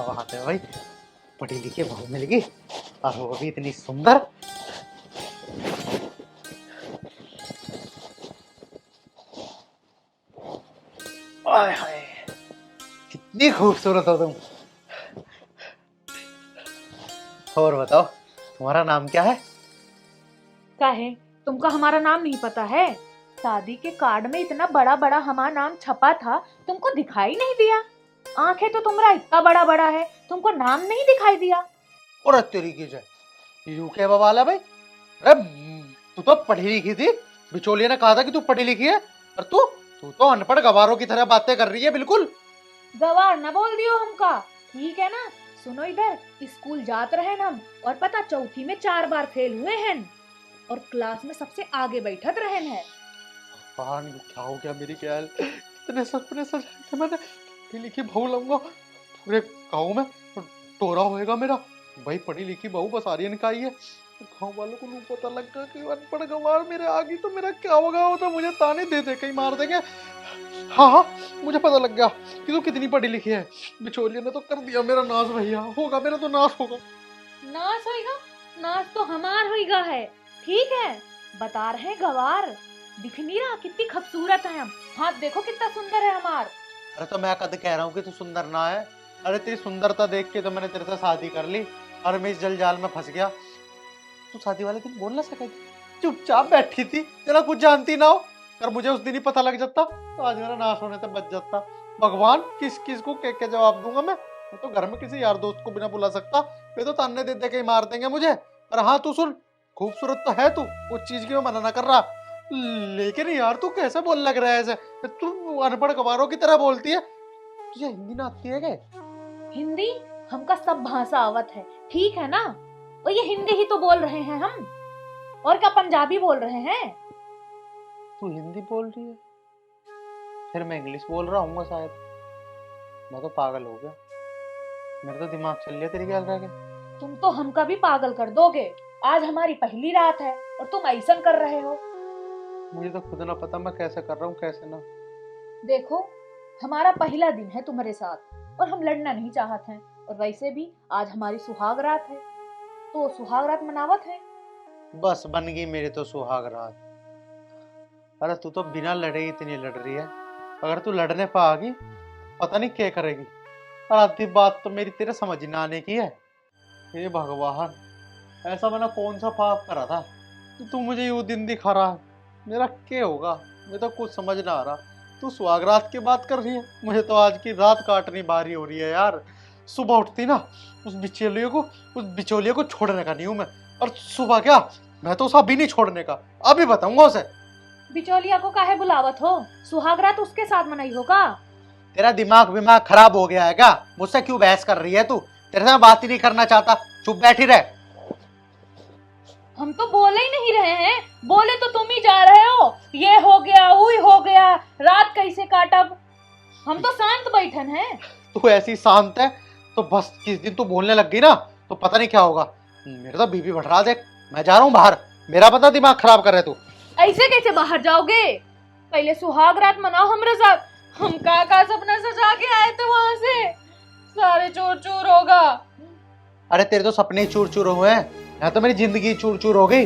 बात है भाई, पढ़ी लिखी बहू मिल गई और वो भी इतनी सुंदर। आय हाय, कितनी खूबसूरत हो तुम। और बताओ, तुम्हारा नाम क्या है? क्या है, तुमको हमारा नाम नहीं पता है? शादी के कार्ड में इतना बड़ा बड़ा हमारा नाम छपा था, तुमको दिखाई नहीं दिया? आंखें तो तुम्हारा इतना बड़ा बड़ा है, तुमको नाम नहीं दिखाई दिया? और तेरी की जय, यू क्या बवाल है भाई? अरे तू तो पढ़ी लिखी थी, बिचौलिया ने कहा था कि तू पढ़ी लिखी है, और तू तू तो अनपढ़ गवारों की तरह बातें कर रही है बिल्कुल। गवार न बोल दियो हमका, ठीक है ना? सुनो इधर, स्कूल जात रहे हम और पता चौथी में 4 बार फेल हुए हैं और क्लास में सबसे आगे बैठत रहे हैं। पता नहीं क्या हो गया मेरी ख्याल, कितने सपने सजाए थे मैंने, पढ़ी लिखी बहू लाऊंगा पूरे गाँव में, टोरा होएगा मेरा भाई, पढ़ी लिखी बहू बस आर्यन का ही है। गाँव वालों को नहीं पता लग गया कि अनपढ़ गंवार मेरे आगे, तो मेरा क्या होगा? वो तो मुझे ताने दे दे कहीं मार देंगे। हाँ हाँ, मुझे पता लग गया कि तू कितनी पढ़ी लिखी है। बिचौलिया ने तो कर दिया मेरा नाश भैया, होगा मेरा तो नाश होगा। नाश होएगा? नाश तो हमार होएगा है, ठीक है? बता रहे गवार, दिख नहीं रहा कितनी खूबसूरत है हम? हाथ देखो कितना सुंदर है हमार। अरे तो मैं कद कह रहा हूँ कि तू सुंदर ना है। अरे तेरी सुंदरता देख के तो मैंने तेरे से शादी कर ली और मैं इस जलजाल में फंस गया। तू शादी वाले दिन बोल ना सके, चुपचाप बैठी थी, तेरा कुछ जानती ना हो। अगर मुझे उस दिन ही पता लग जाता तो आज मेरा नाश होने से बच जाता। भगवान, किस किस को क्या क्या जवाब दूंगा मैं तो घर में किसी यार दोस्त को बिना बुला सकता। वे तो ताने दे दे के ही मार देंगे मुझे। और हाँ तू सुन, खूबसूरत तो है तू, उस चीज की मैं मना ना कर रहा, लेकिन यार तू कैसे बोल लग रहा है ऐसे? तू अनपढ़ गवारों की तरह बोलती है। तुझे हिंदी ना आती है क्या? हिंदी हमका सब भाषा आवत है, ठीक है ना? और ये हिंदी ही तो बोल रहे हैं हम, और क्या पंजाबी बोल रहे हैं? तू हिंदी बोल रही है, फिर मैं इंग्लिश बोल रहा हूँ शायद। मैं तो पागल हो गया, मेरा तो दिमाग चल लिया तेरी ख्याल रह गया। तुम तो हमका भी पागल कर दोगे। आज हमारी पहली रात है और तुम ऐसा कर रहे हो। मुझे तो खुद ना पता मैं कैसे कर रहा हूँ कैसे ना। देखो, हमारा पहला दिन है तुम्हारे साथ और हम लड़ना नहीं चाहते हैं, और वैसे भी आज हमारी सुहाग रात है, तो सुहाग रात मनावत है। बस बन गई मेरी तो सुहाग रात। अरे तू तो बिना लड़े ही इतनी लड़ रही है, अगर तू लड़ने पे आ गई पता नहीं क्या करेगी। और आधी बात तो मेरी तेरे समझ ना आने की है। हे भगवान, ऐसा मैंने कौन सा पाप करा था कि तू मुझे यूं दिन दिखा रहा है? मेरा क्या होगा, मुझे तो कुछ समझ ना आ रहा। तू सुहाग रात की बात कर रही है, मुझे तो आज की रात काटनी भारी हो रही है यार। सुबह उठती ना, उस बिचौलिए को छोड़ने का नहीं हूं मैं। और सुबह क्या, मैं तो उसे अभी नहीं छोड़ने का, अभी बताऊंगा उसे। बिचौलिया को काहे बुलावत हो? सुहाग रात उसके साथ मनाई होगा। तेरा दिमाग विमाग खराब हो गया है क्या? मुझसे क्यों बहस कर रही है तू? तेरे से मैं बात ही नहीं करना चाहता, चुप बैठी रह। हम तो बोले ही नहीं रहे हैं, बोले तो तुम ही जा रहे हो। ये हो गया, वो हो गया, रात कैसे काटब? हम तो शांत बैठन हैं। तू ऐसी शांत है तो बस, किस दिन तू बोलने लग गई ना तो पता नहीं क्या होगा। मेरा तो बीपी बढ़ रहा, देख मैं जा रहा हूँ बाहर, मेरा पता दिमाग खराब कर रहे तू। ऐसे कैसे बाहर जाओगे? पहले सुहाग रात मनाओ हमरे साथ। हम का सपना सजा के आए थे वहां से, सारे चूर चूर होगा। अरे तेरे तो सपने चूर चूर हुए हैं, यहाँ तो मेरी जिंदगी चूर चूर हो गई।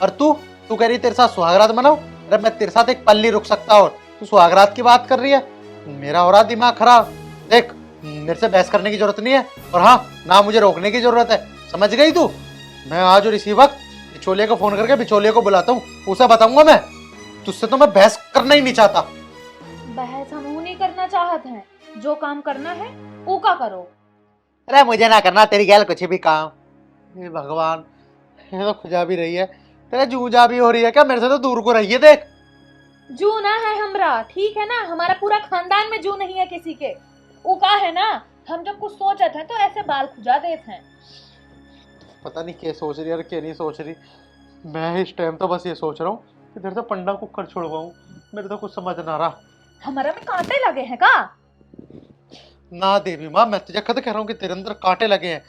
और तू तू कह रही तेरे साथ सुहागरात मनाओ? अरे मैं तेरे साथ एक पल नहीं रुक सकता, और तू सुहागरात की बात कर रही है? मेरा हो रहा दिमाग खराब। देख, मेरे से बहस करने की जरूरत नहीं है, और हाँ ना मुझे रोकने की जरूरत है, समझ गई तू? मैं आज और इसी वक्त बिचौलिए को फोन करके बिचौलिए को बुलाता हूँ, उसे बताऊंगा मैं। तुझसे तो मैं बहस करना ही नहीं चाहता। बहस हम नहीं करना चाहते हैं, जो काम करना है वो का करो। अरे मुझे ना करना तेरी गैल कुछ भी काम। हे भगवान, ये तो खुजा भी रही है, तेरा जूझा भी हो रही है क्या? मेरे से तो दूर को रही है। देख, जू ना है हमरा, ठीक है ना? हमारा पूरा खानदान में जू नहीं है किसी के। वो का है ना, हम जब कुछ सोचते हैं तो ऐसे बाल खुजा देते हैं। पता नहीं क्या सोच रही है और क्या नहीं सोच रही। मैं इस टाइम तो बस ये सोच रहा हूँ कि तेरे से पंडा कुकर छुड़वाऊं, मेरे तो कुछ समझ ना रहा। हमारा में कांटे लगे हैं का? ना देवी माँ, मैं तुझे कद कह रहा हूँ कि तेरे अंदर कांटे लगे हैं।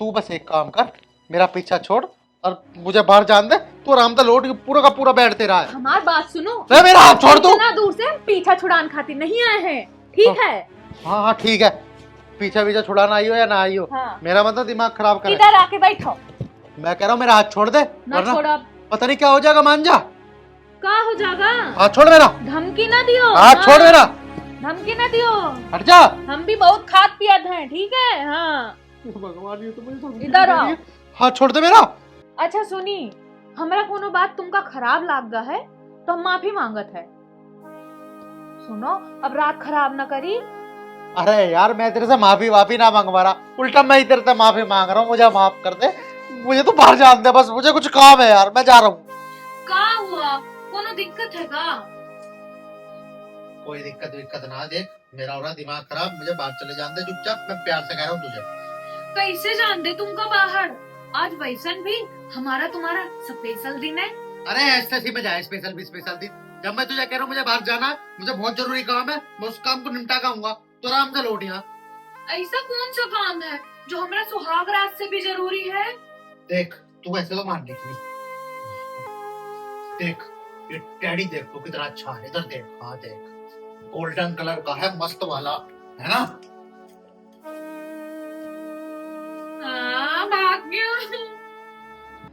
तू बस एक काम कर, मेरा पीछा छोड़ और मुझे बाहर जान दे। तू आराम से लौट, पूरा का पूरा बैठते रहा है। हमारी बात सुनो, मेरा हाथ छोड़ दू। इतना दूर से पीछा छुड़ान खातिर नहीं आए हैं, ठीक है? हाँ हाँ ठीक है, पीछा पीछा छुड़ाना आई हो या ना आई हो, हाँ। मेरा मतलब दिमाग खराब करे। इधर आके बैठो। मैं कह रहा हूँ मेरा हाथ छोड़ दे, ना वरना छोड़ अब। पता नहीं क्या हो जाएगा, मान जा। का हो जाएगा? हाथ छोड़ मेरा, धमकी ना दियो। हाथ छोड़ मेरा, धमकी ना दियो। हट जा। हम भी बहुत खाद पियत हैं, ठीक है? हाँ। भगवान, ये तो मुझे धमकी इधर दे आओ। रही है। हाथ छोड़ दे मेरा। अच्छा सुनी, हमरा कोनो बात तुमका खराब लाग गा है तो हम माफी मांगत है। सुनो, अब रात खराब ना करी। अरे यार, मैं तेरे से माफी वाफी ना मांगवा रहा, उल्टा मैं ही तेरे से माफी मांग रहा हूँ, मुझे माफ कर दे। मुझे तो बाहर जान दे बस, मुझे कुछ काम है यार, मैं जा रहा हूँ। का हुआ? कोनो दिक्कत है का? कोई दिक्कत विक्कत ना, देख मेरा हो रहा दिमाग खराब, मुझे बाहर चले जान दे चुपचाप, मैं प्यार से कह रहा हूँ तुझे। कैसे जान दे तुमका बाहर? आज वैसन भी हमारा तुम्हारा स्पेशल दिन है। अरे ऐसे ही में जाए स्पेशल भी स्पेशल दिन, जब मैं तुझे कह रहा हूँ मुझे बाहर जाना है, मुझे बहुत जरूरी काम है, मैं उस काम को निपटा के आऊंगा, तो आराम से लौट यहाँ। ऐसा कौन सा काम है जो हमारा सुहाग रात से भी जरूरी है? देख तू ऐसे तो मान नहीं, देख ये टेडी देख तू कितना अच्छा है, इधर देख, हाँ देख गोल्डन कलर का है, मस्त वाला है ना। हाँ, भाग्य।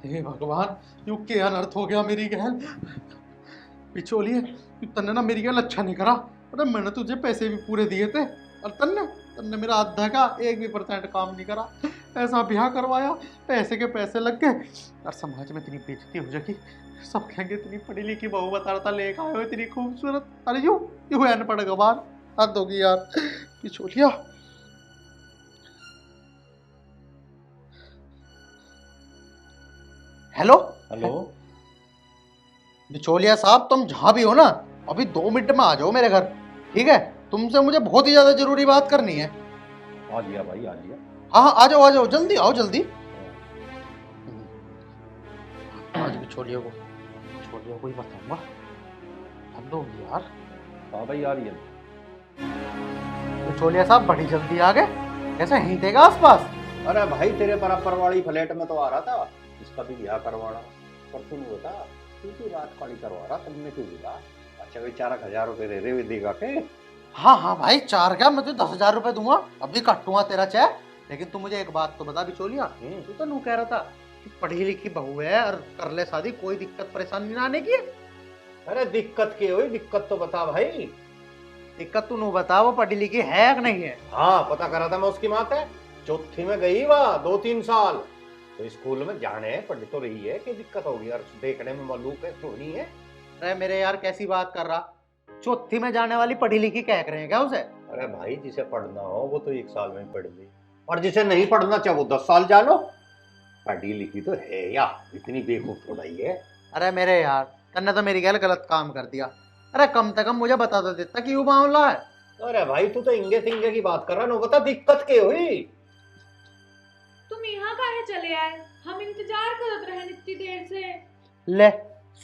हे भगवान, यू क्या अनर्थ हो गया मेरी गहन। पिछोलिए, तन्ने ना मेरी गहन अच्छा नहीं करा। अरे मैंने तुझे पैसे भी पूरे दिए थे, और तन्ने तन्ने मेरा आधा का 1% काम नहीं करा। ऐसा ब्याह करवाया, पैसे के पैसे लग गए, और समाज में इतनी बेइज्जती हो जाएगी, सब कहेंगे इतनी पढ़ी लिखी बहू बता रहा था लेकर आए हो, इतनी खूबसूरत। अरे यू अनपढ़ गवार, हद होगी यार। Pichholiya, hello hello. बिचौलिया साहब, तुम जहां भी हो ना, अभी 2 मिनट में आ जाओ मेरे घर, ठीक है? तुमसे मुझे बहुत ही ज्यादा जरूरी बात करनी है। आ गया भाई, आ गया। हाँ हाँ, आ जाओ जल्दी आओ जल्दी। आज बिचौलिया को ही बताऊंगा, हद होगी यार। हाँ भाई, आ रही है। बिचौलिया साहब बड़ी जल्दी आ गए, कैसे हिंटेगा आसपास? अरे भाई, तेरे बराबर वाली फ्लैट में तो आ रहा था, इसका भी ब्याह करवाना। पर तुम बता, तू क्यों रात खाली करवा रहा? तुमने क्यों बोला? अच्छा भाई, 4,000 रुपए दे रहे देगा के? हाँ हाँ भाई, 4 क्या, मैं तुझे 10,000 रुपए दूंगा, अभी काटूंगा तेरा चेक। लेकिन तू मुझे एक बात तो बता बिचौलिया, तू तो नू कह रहा था कि पढ़ी लिखी बहू है और कर ले शादी, कोई दिक्कत परेशानी ना आने की। अरे दिक्कत की हुई? दिक्कत तो बता भाई। दिक्कत तू नू बता, वो पढ़ी लिखी है कि नहीं है? हाँ, पता करा था मैं उसकी माँ है, चौथी में गई वह 2-3 साल, तो स्कूल में जाने पढ़ तो रही है कि दिक्कत होगी? और देखने में मालूम है सोनी है। अरे मेरे यार, कैसी बात कर रहा, चौथी में जाने वाली पढ़ी लिखी कह रहे हैं क्या उसे? अरे भाई, जिसे पढ़ना हो वो तो 1 साल में पढ़ ले, और जिसे नहीं पढ़ना चाहे वो 10 साल जा लो। पढ़ी लिखी तो है या इतनी बेवकूफ थोड़ा ही है। अरे मेरे यार, तन्ने तो मेरी गैल गलत काम कर दिया। अरे कम से कम मुझे बता तो देता कि ये मामला है। अरे भाई, तू तो इंगे सिंगे की बात कर रहा, नो बता दिक्कत क्या हुई? तुम यहाँ काहे चले आए? हम इंतजार करत रहे इतनी देर से। ले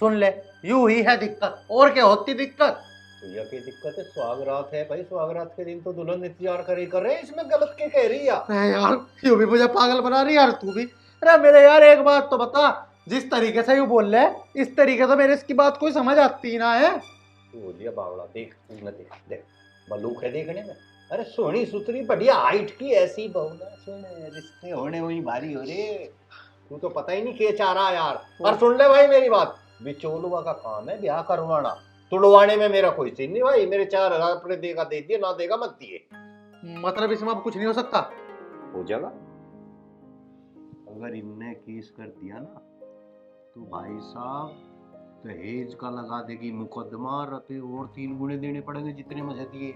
सुन ले, यू ही है दिक्कत, और क्या होती दिक्कत? तो यह की दिक्कत है? सुहागरात है भाई, सुहागरात के दिन तो दुल्हन इंतजार कर रहे, इसमें गलत क्या कह रही है? अरे यार, यू भी मुझे पागल बना रही यार, तू भी। अरे मेरे यार, एक बात तो बता, जिस तरीके से यू बोल रहे इस तरीके से मेरे इसकी बात कोई समझ आती ना है। तू बोलिए बावड़ा, देख तूने, देख देख मलूक है देखने में। अरे सोनी सुतरी बढ़िया हाइट की ऐसी बहू ना, सुन रिश्ते होने वही भारी हो रे। तू तो पता ही नहीं क्या चाह रहा यार। और सुन ले भाई मेरी बात, बिचौलुआ का काम है ब्याह करवाना, तुड़वाने में मेरा कोई सीन नहीं भाई। मेरे 4,000 रुपये देगा दे दिए, ना देगा मत दिए। मतलब इसमें अब कुछ नहीं हो सकता? हो जाएगा। अगर इनने केस कर दिया ना, तो भाई साहब दहेज का लगा देगी मुकदमा, रपे और 3 गुने देने पड़ेंगे जितने मुझे दिए।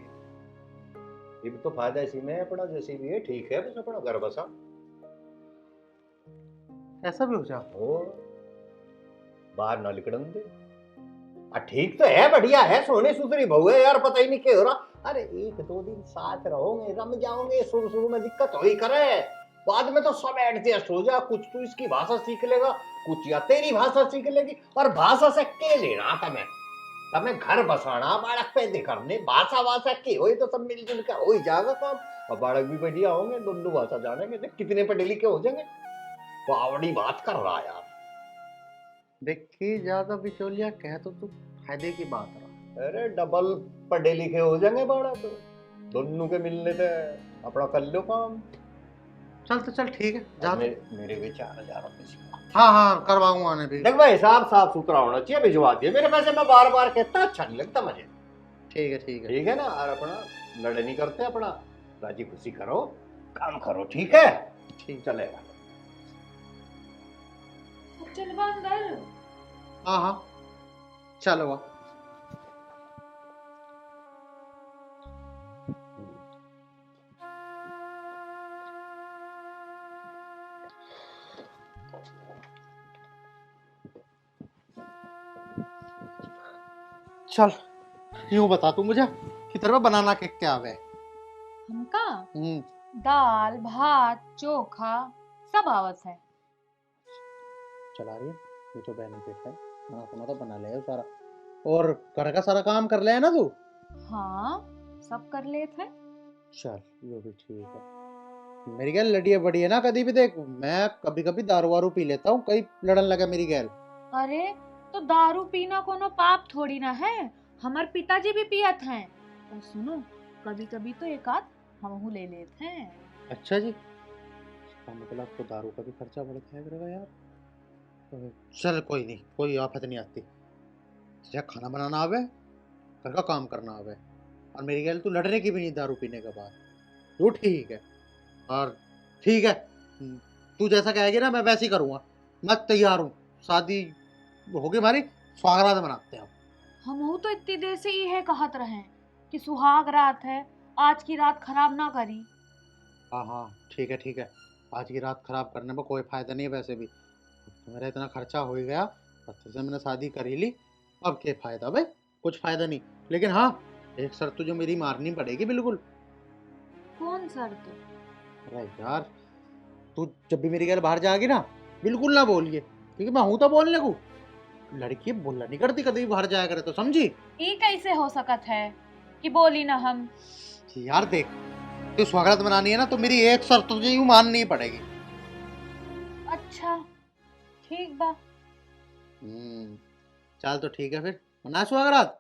ये भी तो फायदा इसी में है अपना, जैसे भी है ठीक है, बस अपना घर बसा। ऐसा भी हो जा? और बाहर ना निकलन दे। ठीक तो है, बढ़िया है, सोने सुथरी बहू है यार, पता ही नहीं क्या हो रहा। अरे 1-2 दिन साथ रहोगे, रम जाओगे, शुरू में दिक्कत हो ही करे, बाद में तो सब एडजस्ट हो जा। कुछ तू इसकी भाषा सीख लेगा, कुछ या तेरी भाषा सीख लेगी, और भाषा से के लेना तमें तमें घर बसाना, बालक पैदे करने, भाषा के हो तो सब मिलजुल के हो ही जाएगा काम। और बालक भी बढ़िया होंगे, दोनों भाषा जानेंगे, देख कितने पढ़े लिखे हो जाएंगे। बावड़ी बात कर रहा यार। देखी ज्यादा बिचौलिया कह तो तू फायदे की बात रहा। अरे डबल पढ़े लिखे हो जाएंगे बाड़ा तो। दोनों के मिलने थे अपना कर लो काम। चल तो चल ठीक है जा तू। मेरे भी 4,000 रुपये सिखा। हाँ हाँ करवाऊंगा ने भी। देख भाई हिसाब साफ सुथरा होना चाहिए, भिजवा दिए मेरे पैसे, मैं बार बार कहता अच्छा नहीं लगता मुझे। ठीक है ठीक है। ठीक है ना, और अपना लड़े नहीं करते, अपना राजी खुशी करो, काम करो, ठीक है? ठीक। चलेगा। चलवा अंदर। हाँ हाँ चलो वाह। चल यूं बता तू मुझे कि तेरे में बनाना क्या आवे। हमका हम्म। दाल भात चोखा सब आवत है। चला रही है ये तो बेनिफिट है। हाँ अपना तो बना ले सारा, और घर का सारा काम कर ले है ना तू। हाँ सब कर लेते हैं। चल ये भी ठीक है। मेरी गैल लड़ी है बड़ी है ना, कभी भी देख मैं कभी कभी दारू वारू पी लेता हूँ, कहीं लड़न लगा मेरी गैल। अरे तो दारू पीना कोनो पाप थोड़ी ना है, हमार पिताजी भी पियत हैं। और सुनो कभी कभी तो एक आध हमहू ले लेते हैं। अच्छा जी, इसका मतलब तो दारू का भी खर्चा बढ़ता है करेगा यार। तो चल कोई नहीं, कोई आफत नहीं आती। तुझे खाना बनाना आवे, घर का काम करना आवे, और मेरी गैल तू लड़ने की भी नहीं दारू पीने के बाद। तू ठीक है, और ठीक है तू जैसा कहेगी ना मैं वैसे ही करूँगा। मैं तैयार हूँ, शादी होगी हमारी, स्वागरात मनाते हैं। हमहू तो इतनी देर से ये कहत रहे कि सुहाग रात है, आज की रात खराब ना करी। हाँ हाँ ठीक है ठीक है। आज की रात खराब करने में कोई फायदा नहीं है वैसे भी। तो मेरा इतना खर्चा हो ही गया, अच्छे से मैंने शादी कर ही ली, अब क्या फायदा भाई, कुछ फायदा नहीं। लेकिन हाँ एक शर्त तुझे मेरी मारनी पड़ेगी बिल्कुल। कौन शर्त? अरे यार तू जब भी मेरी घर बाहर जाएगी ना बिल्कुल ना बोलिए, क्योंकि मैं हूं तो बोलने को। लड़की बोलना नहीं करती कभी भी बाहर जाया करे तो, समझी? ये कैसे हो सकत है कि बोली ना हम। यार देख तू स्वागत मनानी है ना, तो मेरी एक शर्त तुझे यूं माननी पड़ेगी। अच्छा ठीक बा। चल तो ठीक है फिर, मना स्वागत।